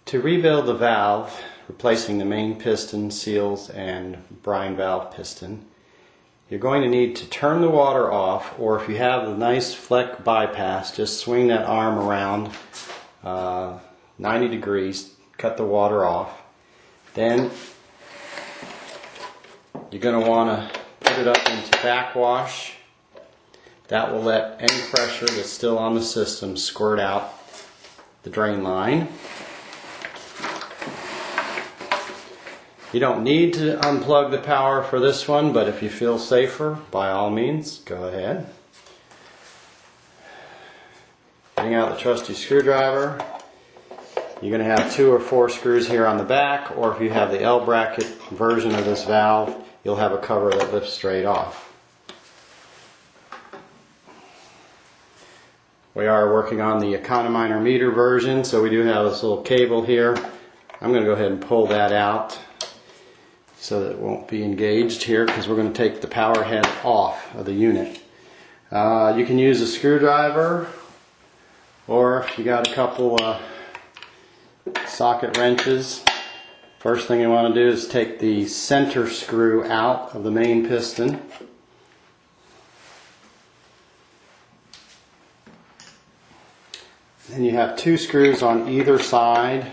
To rebuild the valve, replacing the main piston, seals, and brine valve piston, you're going to need to turn the water off, or if you have a nice Fleck bypass, just swing that arm around 90 degrees, cut the water off. Then you're going to want to put it up into backwash. That will let any pressure that's still on the system squirt out the drain line. You don't need to unplug the power for this one, but if you feel safer, by all means, go ahead. Getting out the trusty screwdriver. You're going to have 2 or 4 screws here on the back, or if you have the L bracket version of this valve, you'll have a cover that lifts straight off. We are working on the econominer meter version, so we do have this little cable here. I'm going to go ahead and pull that out so that it won't be engaged here, because we're going to take the power head off of the unit. You can use a screwdriver, or if you got a couple socket wrenches. First thing you want to do is take the center screw out of the main piston. Then you have 2 screws on either side.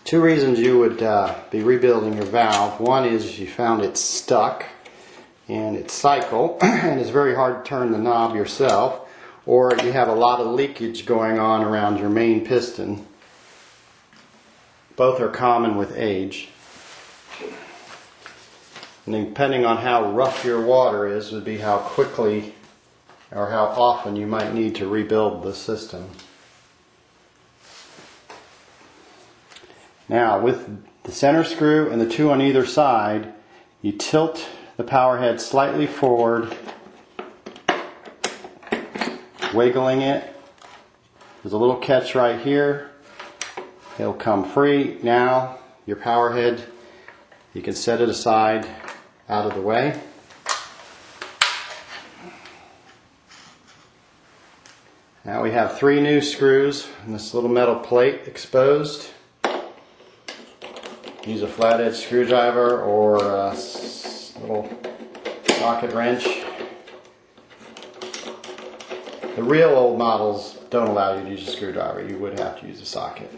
Two reasons you would be rebuilding your valve. One is you found it stuck in its cycle and it's very hard to turn the knob yourself, or you have a lot of leakage going on around your main piston. Both are common with age. And depending on how rough your water is would be how quickly or how often you might need to rebuild the system. Now, with the center screw and the 2 on either side, you tilt the power head slightly forward, wiggling it. There's a little catch right here. It'll come free. Now, your power head, you can set it aside out of the way. Now we have 3 new screws and this little metal plate exposed. Use a flathead screwdriver or a little socket wrench. The real old models don't allow you to use a screwdriver. You would have to use a socket.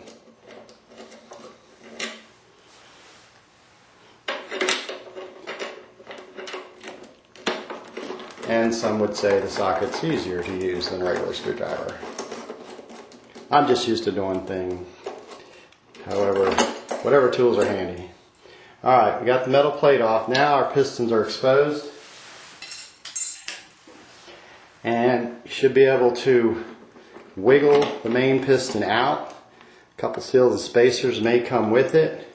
And some would say the socket's easier to use than a regular screwdriver. I'm just used to doing things. However, whatever tools are handy. Alright, we got the metal plate off. Now our pistons are exposed. And you should be able to wiggle the main piston out. A couple seals and spacers may come with it.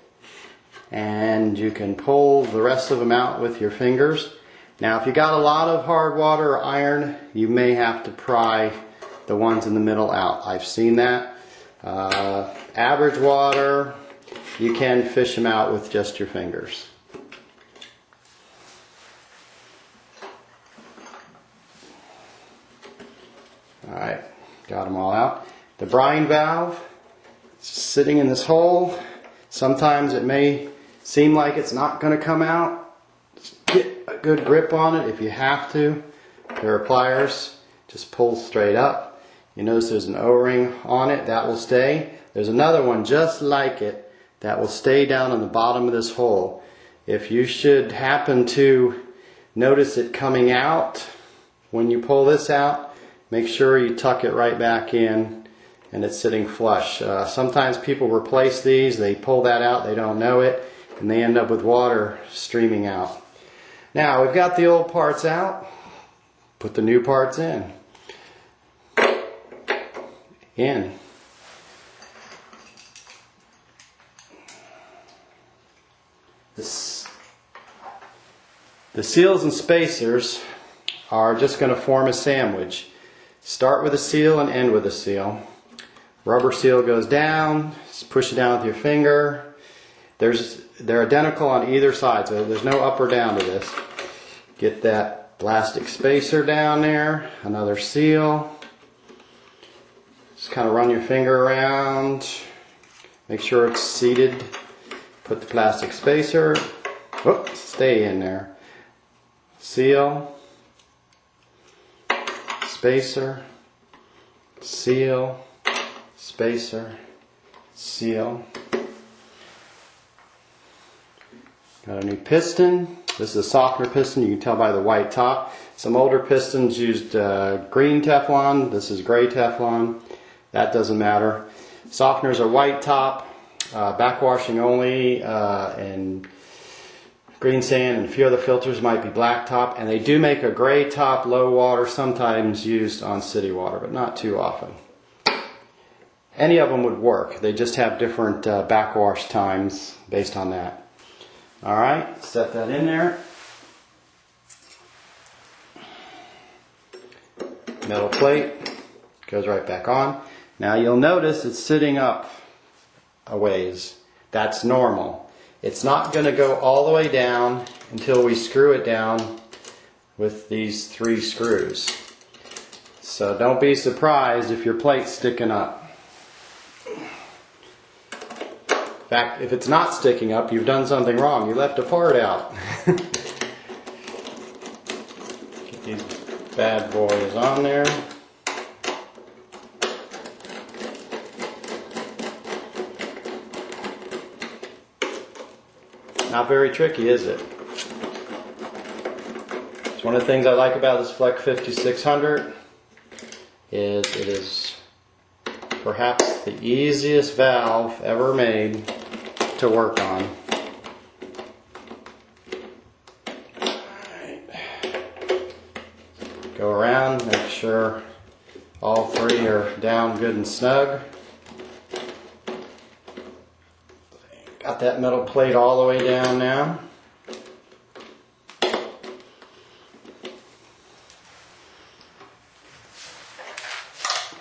And you can pull the rest of them out with your fingers. Now if you got a lot of hard water or iron, you may have to pry the ones in the middle out. I've seen that. Average water, you can fish them out with just your fingers. Alright, got them all out. The brine valve, sitting in this hole. Sometimes it may seem like it's not going to come out. Just get a good grip on it if you have to. There are pliers, just pull straight up. You notice there's an O-ring on it, that will stay. There's another one just like it that will stay down on the bottom of this hole. If you should happen to notice it coming out when you pull this out, make sure you tuck it right back in and it's sitting flush. Sometimes people replace these, they pull that out, they don't know it, and they end up with water streaming out. Now we've got the old parts out, put the new parts in. The seals and spacers are just going to form a sandwich. Start with a seal and end with a seal. Rubber seal goes down, just push it down with your finger. There's they're identical on either side, so there's no up or down to this. Get that plastic spacer down there, another seal. Just kind of run your finger around, make sure it's seated. Put the plastic spacer, whoops, stay in there. Seal, spacer, seal, spacer, seal. Got a new piston. This is a softener piston, you can tell by the white top. Some older pistons used green Teflon, this is gray Teflon. That doesn't matter. Softeners are white top, backwashing only, and green sand and a few other filters might be black top. And they do make a gray top, low water, sometimes used on city water, but not too often. Any of them would work. They just have different backwash times based on that. Alright, set that in there. Metal plate goes right back on. Now you'll notice it's sitting up a ways. That's normal. It's not going to go all the way down until we screw it down with these 3 screws. So don't be surprised if your plate's sticking up. In fact, if it's not sticking up, you've done something wrong. You left a part out. Get these bad boys on there. Not very tricky, is it? It's one of the things I like about this Fleck 5600 is it is perhaps the easiest valve ever made to work on. Right. Go around, make sure all 3 are down good and snug. Got that metal plate all the way down now.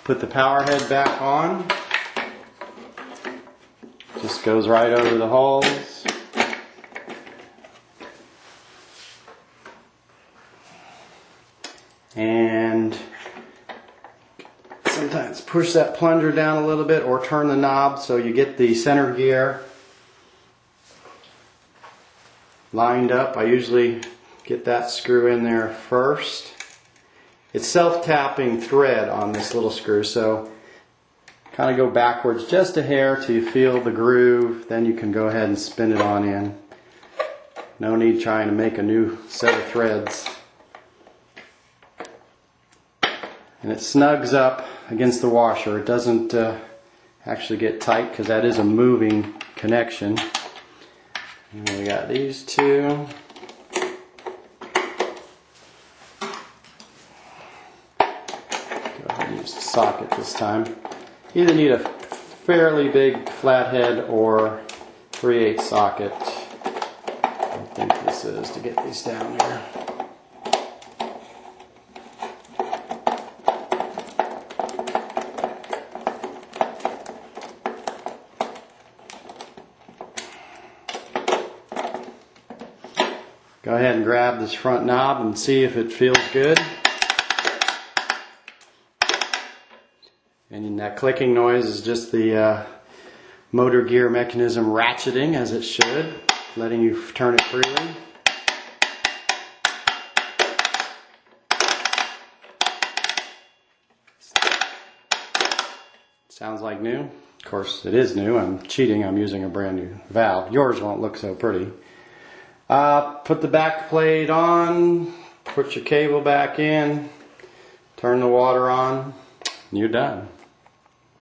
Put the power head back on. Just goes right over the holes. And sometimes push that plunger down a little bit or turn the knob so you get the center gear lined up. I usually get that screw in there first. It's self-tapping thread on this little screw, so kind of go backwards just a hair till you feel the groove, then you can go ahead and spin it on in. No need trying to make a new set of threads. And it snugs up against the washer. It doesn't actually get tight because that is a moving connection. And we got these 2. Go ahead and use the socket this time. You either need a fairly big flathead or 3/8 socket. I think this is to get these down here. Go ahead and grab this front knob and see if it feels good. And that clicking noise is just the motor gear mechanism ratcheting as it should, letting you turn it freely. Sounds like new. Of course it is new. I'm cheating. I'm using a brand new valve. Yours won't look so pretty. Put the back plate on, put your cable back in, turn the water on, and you're done.